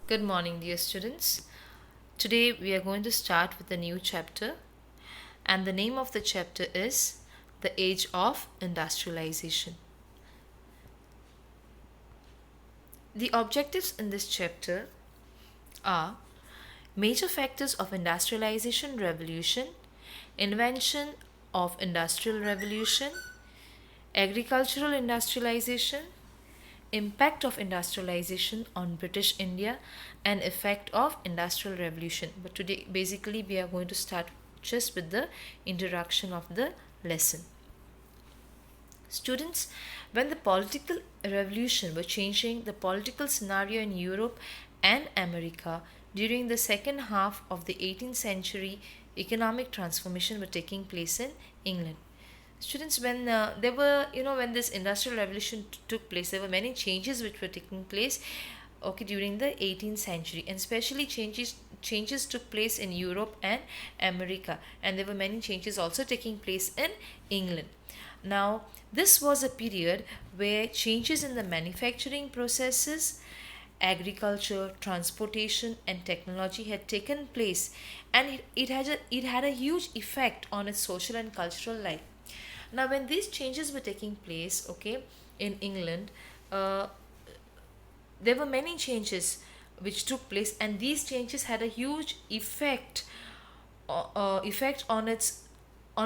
Good morning, dear students. Today we are going to start with a new chapter, and the name of the chapter is The Age of Industrialization. The objectives in this chapter are major factors of industrialization revolution, invention of industrial revolution, agricultural industrialization, impact of industrialization on British India, and effect of industrial revolution. But today basically we are going to start just with the introduction of the lesson. Students, when the political revolution were changing the political scenario in Europe and America during the second half of the 18th century, economic transformation were taking place in England. Students, when there were, when this industrial revolution took place, there were many changes which were taking place, okay, during the 18th century, and especially changes took place in Europe and America, and there were many changes also taking place in England. Now, this was a period where changes in the manufacturing processes, agriculture, transportation, and technology had taken place, and it had a huge effect on its social and cultural life. Now, when these changes were taking place, okay, in England, uh, there were many changes which took place, and these changes had a huge effect on its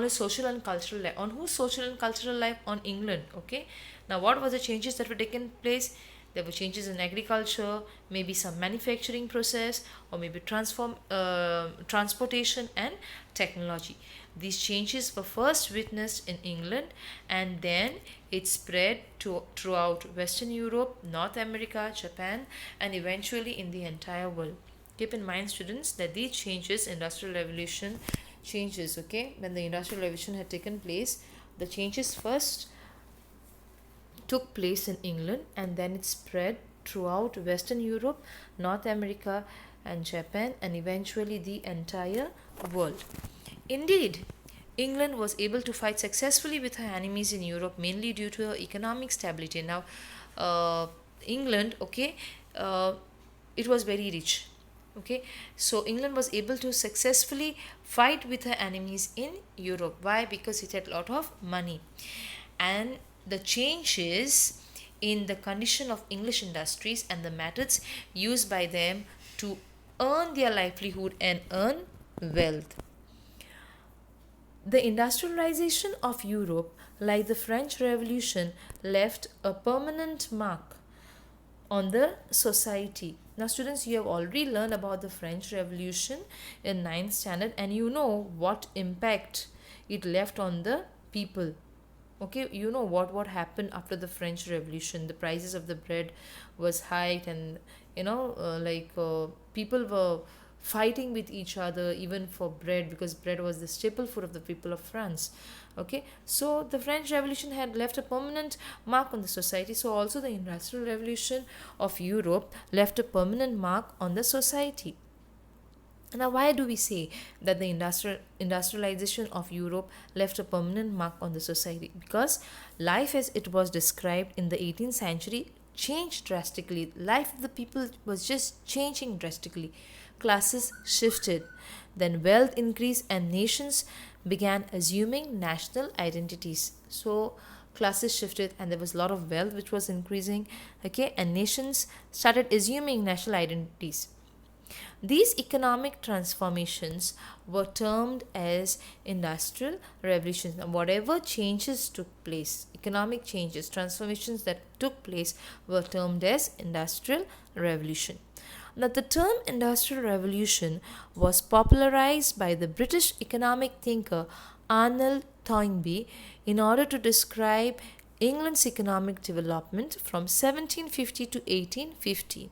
social and cultural life. On whose social and cultural life? On England. Okay. Now, what were the changes that were taking place? There were changes in agriculture, maybe some manufacturing process, or maybe transportation and technology. These changes were first witnessed in England, and then it spread throughout Western Europe, North America, Japan, and eventually in the entire world. Keep in mind, students, that these changes, industrial revolution changes, okay, when the industrial revolution had taken place, the changes first took place in England, and then it spread throughout Western Europe, North America, and Japan, and eventually the entire world. Indeed, England was able to fight successfully with her enemies in Europe, mainly due to her economic stability. Now, England, okay, uh, it was very rich. Okay, so England was able to successfully fight with her enemies in Europe. Why? Because it had a lot of money, and the changes in the condition of English industries and the methods used by them to earn their livelihood and earn wealth. The industrialization of Europe, like the French Revolution, left a permanent mark on the society. Now, students, you have already learned about the French Revolution in 9th standard, and you know what impact it left on the people. Okay, you know what happened after the French Revolution. The prices of the bread was hiked, and people were fighting with each other even for bread, because bread was the staple food of the people of France. Okay, so the French Revolution had left a permanent mark on the society, so also the Industrial Revolution of Europe left a permanent mark on the society. Now, why do we say that the industrialization of Europe left a permanent mark on the society? Because life as it was described in the 18th century changed drastically. Life of the people was just changing drastically. Classes shifted, then wealth increased, and nations began assuming national identities. So classes shifted, and there was a lot of wealth which was increasing, okay, and nations started assuming national identities. These economic transformations were termed as industrial revolutions. Now, whatever changes took place, economic changes, transformations that took place, were termed as industrial revolution. Now, the term industrial revolution was popularized by the British economic thinker Arnold Toynbee in order to describe England's economic development from 1750 to 1850.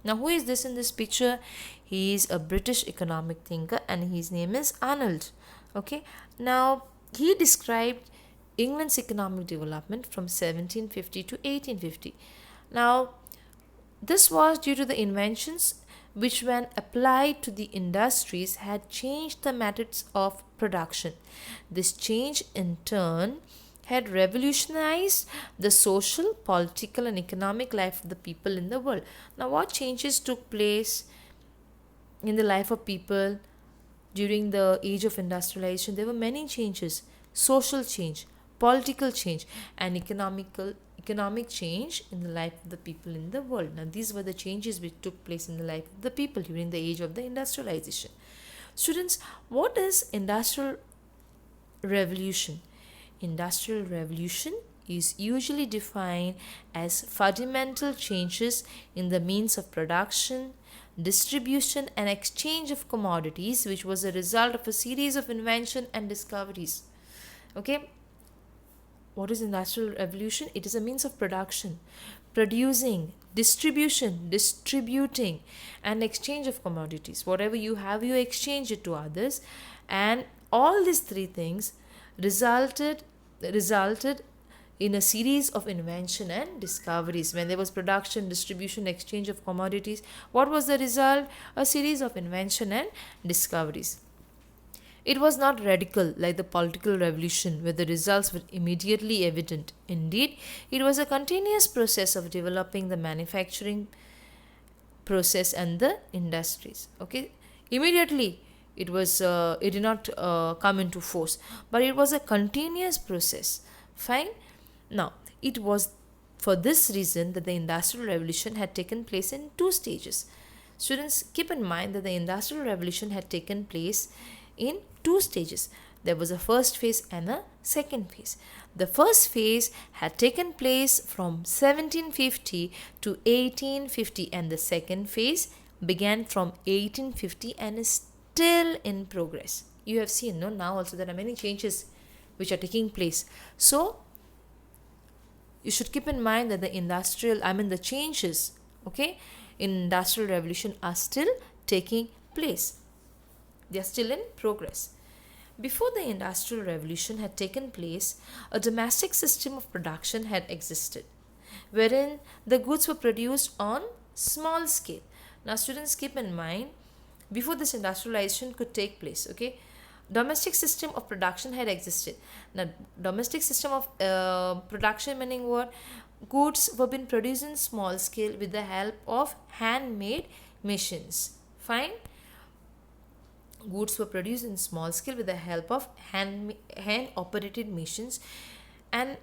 Now, who is this in this picture? He is a British economic thinker, and his name is Arnold. Okay, now he described England's economic development from 1750 to 1850. Now, this was due to the inventions which, when applied to the industries, had changed the methods of production. This change, in turn, had revolutionized the social, political, and economic life of the people in the world. Now, what changes took place in the life of people during the age of industrialization? There were many changes: social change, political change, and economic change in the life of the people in the world. Now, these were the changes which took place in the life of the people during the age of the industrialization. Students, what is industrial revolution? Industrial revolution is usually defined as fundamental changes in the means of production, distribution, and exchange of commodities, which was a result of a series of invention and discoveries. Okay, what is industrial revolution? It is a means of production, producing, distribution, distributing, and exchange of commodities. Whatever you have, you exchange it to others, and all these three things resulted in a series of invention and discoveries. When there was production, distribution, exchange of commodities, what was the result? A series of invention and discoveries. It was not radical like the political revolution, where the results were immediately evident. Indeed, it was a continuous process of developing the manufacturing process and the industries. Okay, immediately it did not come into force, but it was a continuous process. Fine. Now, it was for this reason that the industrial revolution had taken place in two stages. Students, keep in mind that the industrial revolution had taken place in two stages. There was a first phase and a second phase. The first phase had taken place from 1750 to 1850, and the second phase began from 1850 and is still in progress. You have seen, no, now also there are many changes which are taking place. So you should keep in mind that the changes, okay, in industrial revolution are still taking place. They are still in progress. Before the industrial revolution had taken place, a domestic system of production had existed, wherein the goods were produced on small scale. Now, students, keep in mind, before this industrialization could take place, okay, domestic system of production had existed. Now, domestic system of production meaning what? Goods were being produced in small scale with the help of handmade machines. Fine. Goods were produced in small scale with the help of hand operated machines, and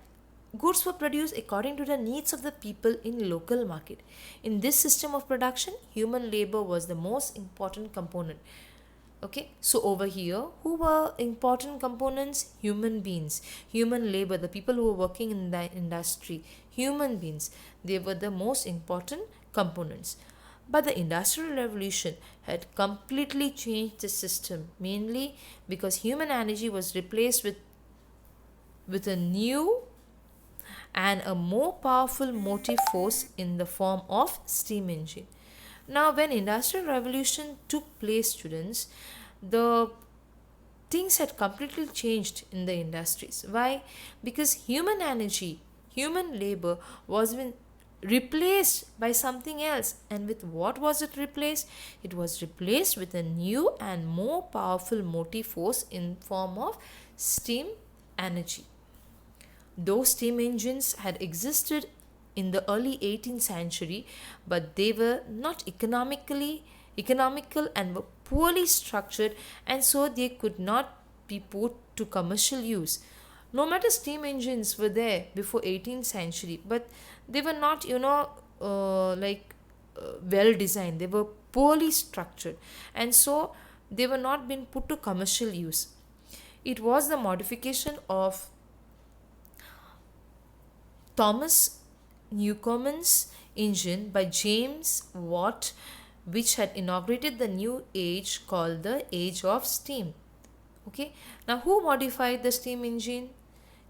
goods were produced according to the needs of the people in local market. In this system of production, human labor was the most important component. Okay, so over here, who were important components? Human beings, human labor, the people who were working in the industry, human beings, they were the most important components. But the Industrial Revolution had completely changed the system, mainly because human energy was replaced with a new and a more powerful motive force in the form of steam engine. Now, when Industrial Revolution took place, students, the things had completely changed in the industries. Why? Because human energy, human labor was being replaced by something else. And with what was it replaced? It was replaced with a new and more powerful motive force in form of steam energy. Those steam engines had existed in the early 18th century, but they were not economical and were poorly structured, and so they could not be put to commercial use. No matter, steam engines were there before 18th century, but they were not well designed. They were poorly structured, and so they were not being put to commercial use. It was the modification of Thomas Newcomen's engine by James Watt, which had inaugurated the new age called the age of steam. Okay, now who modified the steam engine?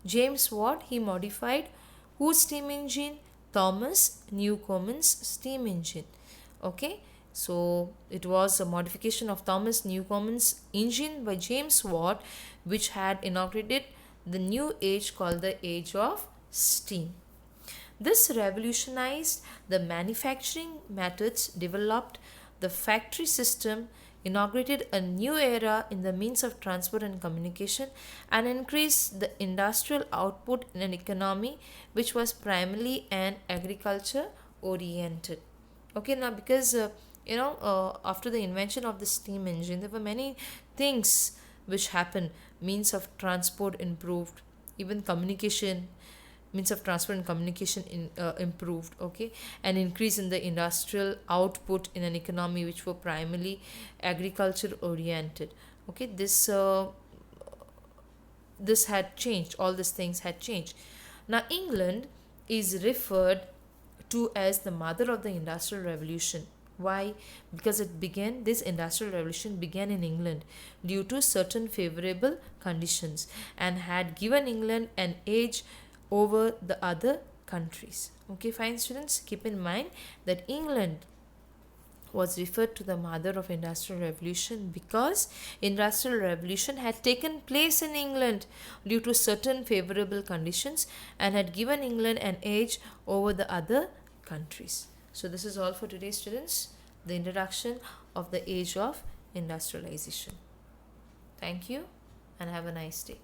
James Watt. He modified whose steam engine? Thomas Newcomen's steam engine. Okay, so it was a modification of Thomas Newcomen's engine by James Watt, which had inaugurated the new age called the age of steam. This revolutionized the manufacturing methods, developed the factory system, inaugurated a new era in the means of transport and communication, and increased the industrial output in an economy which was primarily an agriculture oriented. Okay, now because after the invention of the steam engine, there were many things which happened. Means of transport improved, even communication, means of transport and communication improved. Okay, an increase in the industrial output in an economy which were primarily agriculture oriented. Okay, this had changed, all these things had changed. Now England is referred to as the mother of the industrial revolution. Why? Because this industrial revolution began in England due to certain favorable conditions and had given England an edge over the other countries. Okay, fine students, keep in mind that England was referred to the mother of industrial revolution because industrial revolution had taken place in England due to certain favorable conditions and had given England an edge over the other countries. So this is all for today, students, the introduction of the age of industrialization. Thank you and have a nice day.